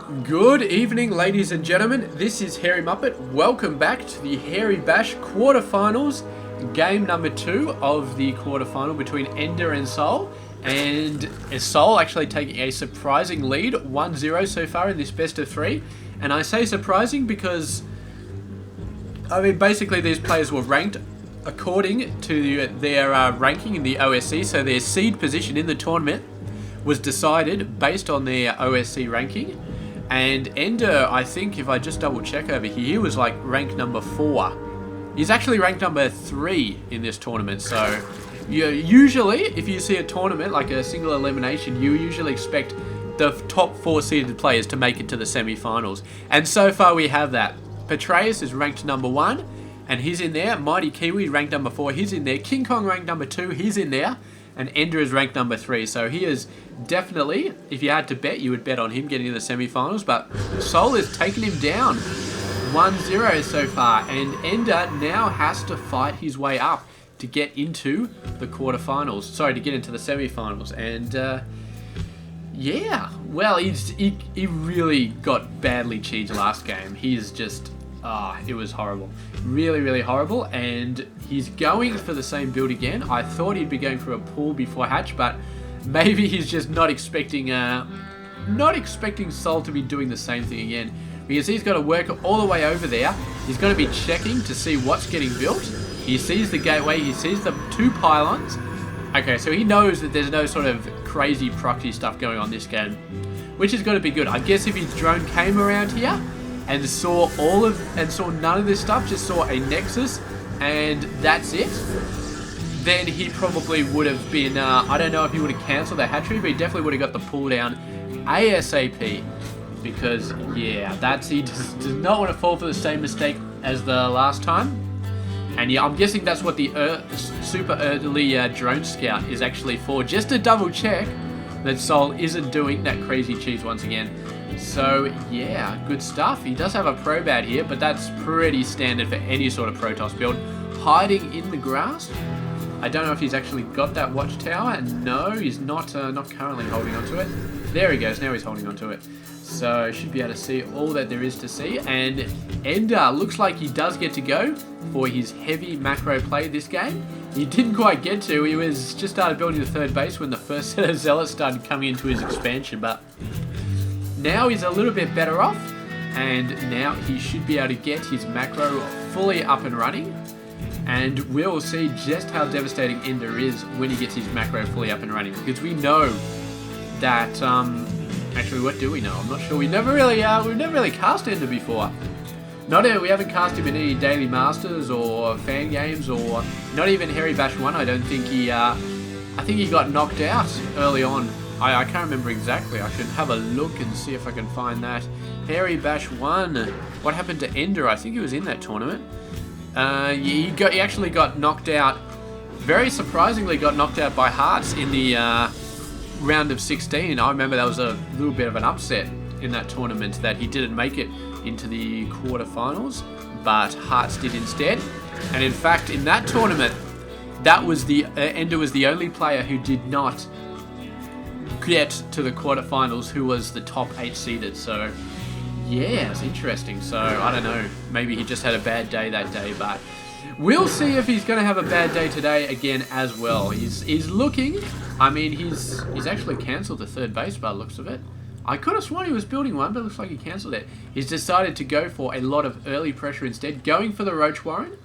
Good evening, ladies and gentlemen. This is Hairy Muppet. Welcome back to the Hairy Bash quarterfinals, game number 2 of the quarterfinal between EnDerr and SouL. And SouL actually taking a surprising lead, 1-0 so far in this best of 3. And I say surprising because, basically these players were ranked according to their ranking in the OSC, so their seed position in the tournament was decided based on their OSC ranking. And EnDerr, I think, if I just double check over here, he was like ranked number 4. He's actually ranked number 3 in this tournament. So usually, if you see a tournament like a single elimination, you usually expect the top 4 seeded players to make it to the semi-finals. And so far we have that. Petraeus is ranked number 1, and he's in there. Mighty Kiwi ranked number 4, he's in there. King Kong ranked number 2, he's in there. And EnDerr is ranked number 3, so he is definitely, if you had to bet, you would bet on him getting to the semi-finals. But SouL has taken him down, 1-0 so far, and EnDerr now has to fight his way up to get into the quarterfinals. Sorry, to get into the semi-finals. And yeah, well, he really got badly cheated last game. He's just, it was horrible. Really, really horrible. And he's going for the same build again. I thought he'd be going for a pool before hatch, but maybe he's just not expecting SouL to be doing the same thing again, because he's got to work all the way over there. He's got to be checking to see what's getting built. He sees the gateway, he sees the 2 pylons. Okay, so he knows that there's no sort of crazy proxy stuff going on this game, which is going to be good. I guess if his drone came around here and saw none of this stuff, just saw a Nexus and that's it, then he probably would have been, I don't know if he would have cancelled the hatchery, but he definitely would have got the pull down ASAP, because yeah, he does not want to fall for the same mistake as the last time. And yeah, I'm guessing that's what the super early drone scout is actually for, just to double check that SouL isn't doing that crazy cheese once again. So yeah, good stuff. He does have a probe out here, but that's pretty standard for any sort of Protoss build. Hiding in the grass. I don't know if he's actually got that watchtower. No, he's not currently holding onto it. There he goes, now he's holding onto it. So should be able to see all that there is to see. And EnDerr looks like he does get to go for his heavy macro play this game. He didn't quite get to. He was just started building the third base when the first set of zealots started coming into his expansion, but now he's a little bit better off, and now he should be able to get his macro fully up and running. And we'll see just how devastating EnDerr is when he gets his macro fully up and running, because we know that actually, what do we know? I'm not sure. We've never really cast EnDerr before. We haven't cast him in any Daily Masters or fan games, or not even Hairy Bash 1. I don't think he. I think he got knocked out early on. I can't remember exactly. I should have a look and see if I can find that. Hairy Bash 1. What happened to EnDerr? I think he was in that tournament. He actually got knocked out. Very surprisingly, got knocked out by Hearts in the round of 16. I remember that was a little bit of an upset in that tournament, that he didn't make it into the quarterfinals, but Hearts did instead. And in fact, in that tournament, that was EnDerr was the only player who did not get to the quarterfinals, who was the top 8 seeded. So yeah, it's interesting. So I don't know, maybe he just had a bad day that day, but we'll see if he's going to have a bad day today again as well. He's looking, he's actually cancelled the third base by the looks of it. I could have sworn he was building one, but it looks like he cancelled it. He's decided to go for a lot of early pressure instead, going for the Roach Warren,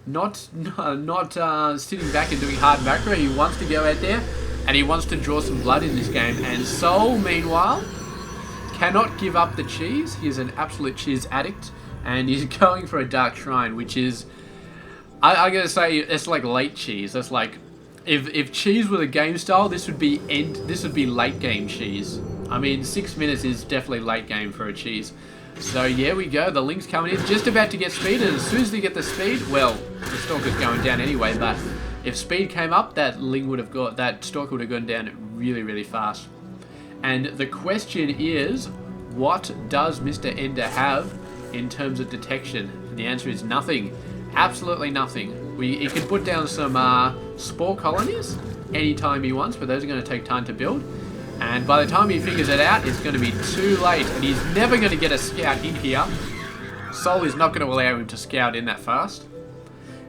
not sitting back and doing hard macro. He wants to go out there and he wants to draw some blood in this game. And SouL, meanwhile, cannot give up the cheese. He's an absolute cheese addict, and he's going for a Dark Shrine, which is, I gotta say, it's like late cheese. That's like, if cheese were the game style, this would be late game cheese. 6 minutes is definitely late game for a cheese. So yeah, we go. The Link's coming in, just about to get speed, and as soon as they get the speed, well, the Stalker's going down anyway. But if speed came up, that Stalker would have gone down really, really fast. And the question is, what does Mr. EnDerr have in terms of detection? And the answer is nothing. Absolutely nothing. He can put down some spore colonies anytime he wants, but those are going to take time to build. And by the time he figures it out, it's going to be too late. And he's never going to get a scout in here. SouL is not going to allow him to scout in that fast.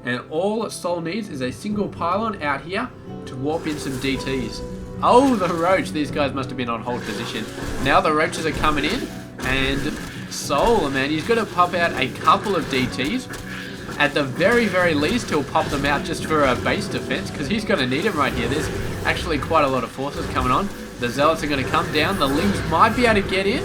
And all SouL needs is a single pylon out here to warp in some DTs. Oh, the roach. These guys must have been on hold position. Now the roaches are coming in. And SouL, man, he's going to pop out a couple of DTs. At the very, very least, he'll pop them out just for a base defense, because he's going to need them right here. There's actually quite a lot of forces coming on. The zealots are going to come down. The lings might be able to get in.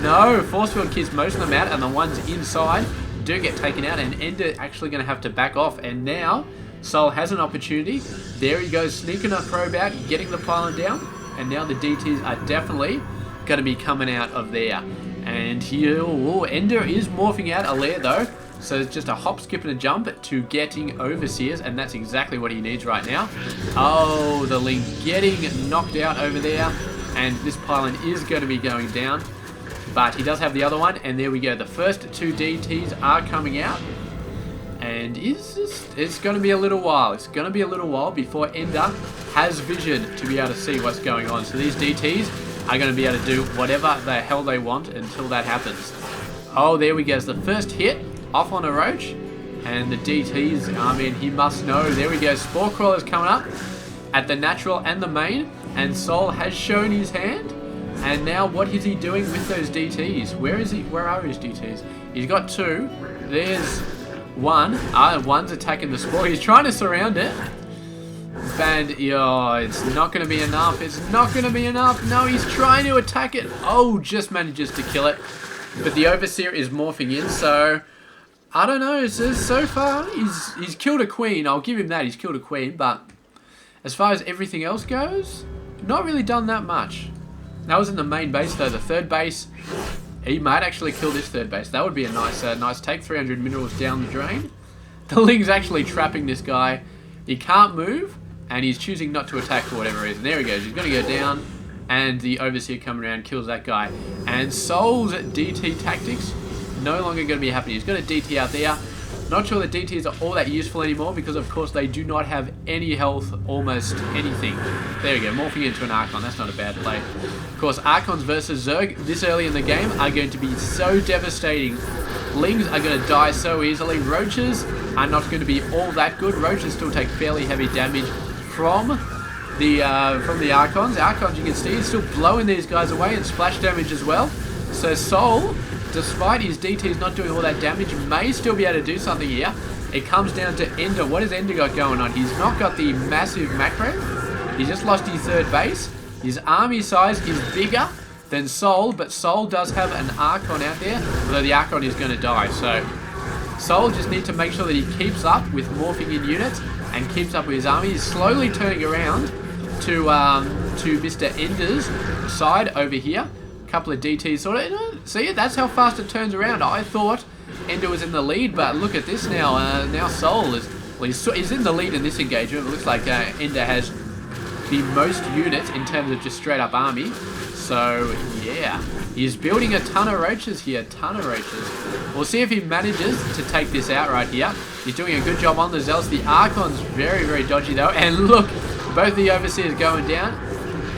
No, force field keeps most of them out, and the ones inside do get taken out, and EnDerr actually going to have to back off. And now SouL has an opportunity. There he goes, sneaking a probe out, getting the pylon down, and now the DTs are definitely going to be coming out of there. And here, EnDerr is morphing out a lair though. So it's just a hop, skip, and a jump to getting overseers, and that's exactly what he needs right now. Oh, the ling getting knocked out over there, and this pylon is going to be going down. But he does have the other one, and there we go. The first two DTs are coming out, and it's going to be a little while. It's going to be a little while before EnDerr has vision to be able to see what's going on. So these DTs are going to be able to do whatever the hell they want until that happens. Oh, there we go. It's the first hit. Off on a roach, and the DTs, I mean, he must know. There we go, Spore Crawler's coming up at the natural and the main, and SouL has shown his hand, and now what is he doing with those DTs? Where is he? Where are his DTs? He's got two. There's one. One's attacking the Spore. He's trying to surround it. And, it's not going to be enough. It's not going to be enough. No, he's trying to attack it. Oh, just manages to kill it. But the Overseer is morphing in, so I don't know. So far, he's killed a queen. I'll give him that. He's killed a queen. But as far as everything else goes, not really done that much. That was in the main base, though. The third base, he might actually kill this third base. That would be a nice take. 300 minerals down the drain. The ling's actually trapping this guy. He can't move, and he's choosing not to attack for whatever reason. There he goes. He's going to go down, and the Overseer coming around kills that guy. And SouL's DT tactics no longer going to be happening. He's got a DT out there. Not sure the DTs are all that useful anymore because, of course, they do not have any health, almost anything. There we go, morphing into an Archon. That's not a bad play. Of course, Archons versus Zerg this early in the game are going to be so devastating. Lings are going to die so easily. Roaches are not going to be all that good. Roaches still take fairly heavy damage from the Archons. Archons, you can see, is still blowing these guys away and splash damage as well. So SouL, despite his DTs not doing all that damage, may still be able to do something here. It comes down to EnDerr. What has EnDerr got going on? He's not got the massive macro. He just lost his third base. His army size is bigger than SouL, but SouL does have an Archon out there, although the Archon is going to die. So SouL just needs to make sure that he keeps up with morphing in units and keeps up with his army. He's slowly turning around to Mr. EnDerr's side over here. Couple of DTs sort of, see, that's how fast it turns around. I thought EnDerr was in the lead, but look at this now. Now SouL is, well, he's in the lead in this engagement. It looks like EnDerr has the most units in terms of just straight up army. So yeah, he's building a ton of roaches here, ton of roaches. We'll see if he manages to take this out right here. He's doing a good job on the Zealots. The Archon's very, very dodgy though. And look, both the Overseers going down,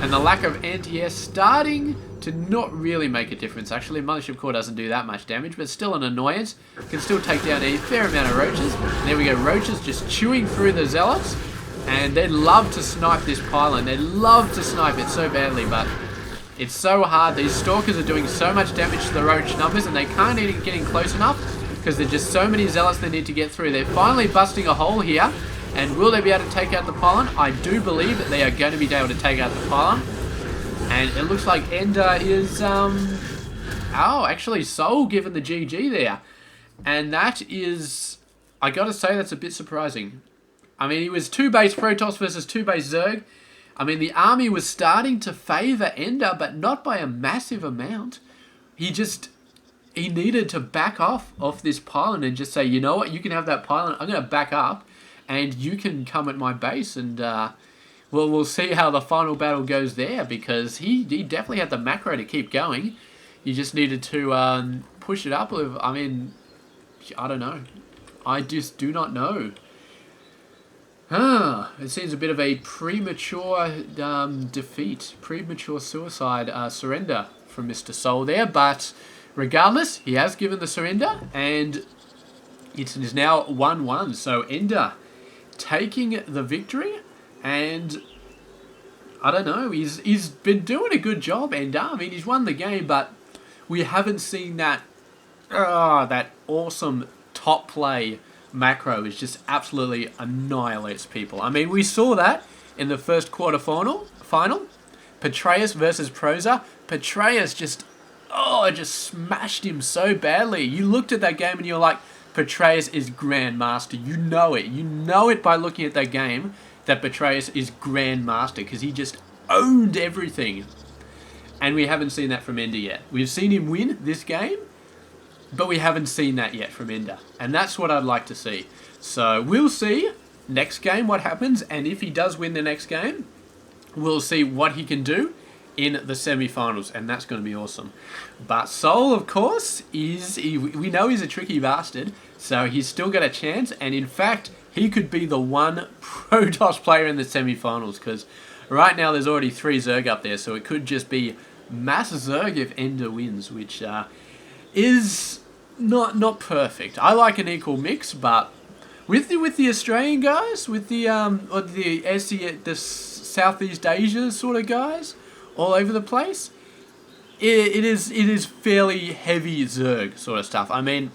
and the lack of anti-air starting to not really make a difference. Actually, Mothership Core doesn't do that much damage, but still an annoyance. Can still take down a fair amount of roaches. And there we go, roaches just chewing through the Zealots. And they'd love to snipe this pylon. They'd love to snipe it so badly, but it's so hard. These Stalkers are doing so much damage to the roach numbers, and they can't even get in close enough because there's just so many Zealots they need to get through. They're finally busting a hole here. And will they be able to take out the pylon? I do believe that they are going to be able to take out the pylon. And it looks like EnDerr is, oh, actually SouL given the GG there. And that is, I gotta say, that's a bit surprising. I mean, he was 2-base Protoss versus 2-base Zerg. I mean, the army was starting to favour EnDerr, but not by a massive amount. He needed to back off this pylon and just say, you know what, you can have that pylon, I'm going to back up, and you can come at my base, and well, we'll see how the final battle goes there, because he definitely had the macro to keep going. You just needed to push it up with, I mean, I don't know. I just do not know. It seems a bit of a premature defeat, premature suicide, surrender from Mr. SouL there, but regardless, he has given the surrender, and it is now 1-1, so EnDerr taking the victory, and I don't know, he's been doing a good job, EnDerr. I mean, he's won the game, but we haven't seen that, that awesome top play macro is just absolutely annihilates people. I mean, we saw that in the first final. Patreus versus Proza. Patreus just smashed him so badly. You looked at that game and you're like, Patreus is Grandmaster. You know it. You know it by looking at that game that Patreus is Grandmaster because he just owned everything. And we haven't seen that from EnDerr yet. We've seen him win this game, but we haven't seen that yet from EnDerr. And that's what I'd like to see. So we'll see next game what happens. And if he does win the next game, we'll see what he can do in the semi-finals. And that's going to be awesome. But SouL, of course, we know he's a tricky bastard. So he's still got a chance. And in fact, he could be the one Protoss player in the semi-finals. Because right now there's already 3 Zerg up there. So it could just be mass Zerg if EnDerr wins. Which is not perfect. I like an equal mix, but with the Australian guys, with the Southeast Asia sort of guys all over the place, it is fairly heavy Zerg sort of stuff. I mean,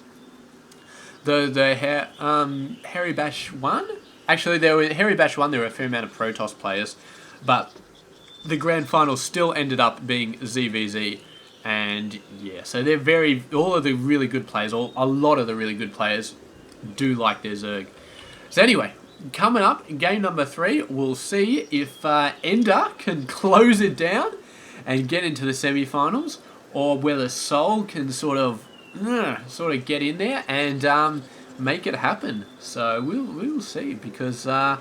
the Harry Bash 1, actually Harry Bash 1 there were a fair amount of Protoss players, but the grand final still ended up being ZVZ. And yeah, so they're all of the really good players, a lot of the really good players do like their Zerg. So anyway, coming up in game number 3, we'll see if EnDerr can close it down and get into the semi-finals, or whether SouL can sort of get in there and make it happen. So we'll see, because I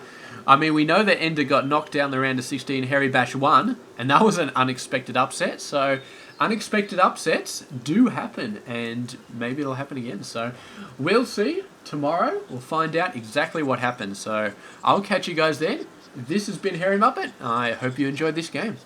mean, we know that EnDerr got knocked down the round of 16 Harry Bash 1, and that was an unexpected upset. So unexpected upsets do happen, and maybe it'll happen again. So we'll see. Tomorrow we'll find out exactly what happens. So I'll catch you guys then. This has been Harry Muppet. I hope you enjoyed this game.